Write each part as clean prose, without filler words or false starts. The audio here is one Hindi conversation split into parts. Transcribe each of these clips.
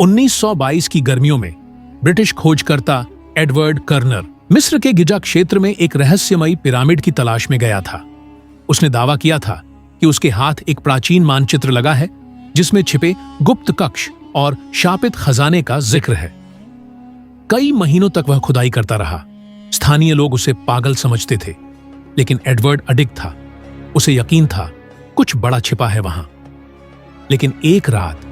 1922 की गर्मियों में ब्रिटिश खोजकर्ता एडवर्ड कर्नर मिस्र के गिजा क्षेत्र में एक रहस्यमयी पिरामिड की तलाश में गया था। उसने दावा किया था कि उसके हाथ एक प्राचीन मानचित्र लगा है जिसमें छिपे गुप्त कक्ष और शापित खजाने का जिक्र है। कई महीनों तक वह खुदाई करता रहा। स्थानीय लोग उसे पागल समझते थे, लेकिन एडवर्ड अडिग था। उसे यकीन था कुछ बड़ा छिपा है वहां। लेकिन एक रात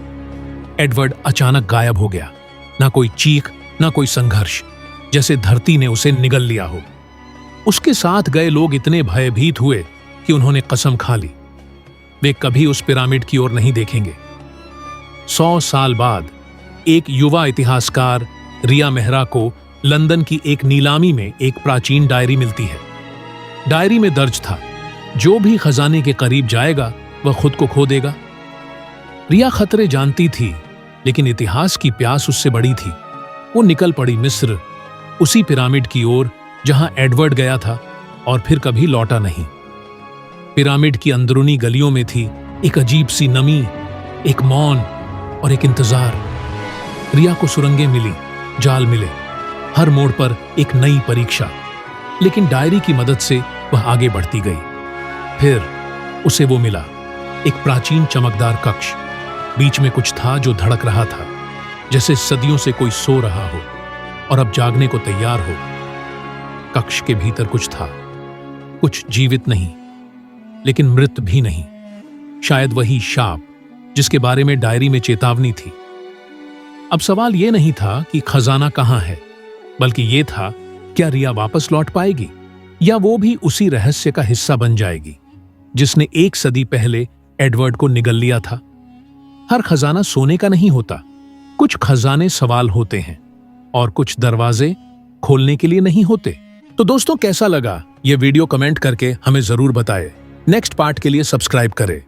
एडवर्ड अचानक गायब हो गया। ना कोई चीख, ना कोई संघर्ष, जैसे धरती ने उसे निगल लिया हो। उसके साथ गए लोग इतने भयभीत हुए कि उन्होंने कसम खा ली वे कभी उस पिरामिड की ओर नहीं देखेंगे। 100 साल बाद एक युवा इतिहासकार रिया मेहरा को लंदन की एक नीलामी में एक प्राचीन डायरी मिलती है। डायरी में दर्ज था, जो भी खजाने के करीब जाएगा वह खुद को खो देगा। रिया खतरे जानती थी, लेकिन इतिहास की प्यास उससे बड़ी थी। वो निकल पड़ी मिस्र, उसी पिरामिड की ओर जहां एडवर्ड गया था और फिर कभी लौटा नहीं। पिरामिड की अंदरूनी गलियों में थी एक अजीब सी नमी, एक मौन और एक इंतजार। रिया को सुरंगें मिली, जाल मिले, हर मोड़ पर एक नई परीक्षा। लेकिन डायरी की मदद से वह आगे बढ़ती गई। फिर उसे वो मिला, एक प्राचीन चमकदार कक्ष। बीच में कुछ था जो धड़क रहा था, जैसे सदियों से कोई सो रहा हो और अब जागने को तैयार हो। कक्ष के भीतर कुछ था, कुछ जीवित नहीं, लेकिन मृत भी नहीं। शायद वही शाप जिसके बारे में डायरी में चेतावनी थी। अब सवाल यह नहीं था कि खजाना कहां है, बल्कि यह था, क्या रिया वापस लौट पाएगी या वो भी उसी रहस्य का हिस्सा बन जाएगी जिसने 1 सदी पहले एडवर्ड को निगल लिया था। हर खजाना सोने का नहीं होता। कुछ खजाने सवाल होते हैं और कुछ दरवाजे खोलने के लिए नहीं होते। तो दोस्तों, कैसा लगा ये वीडियो? कमेंट करके हमें जरूर बताएं। नेक्स्ट पार्ट के लिए सब्सक्राइब करें।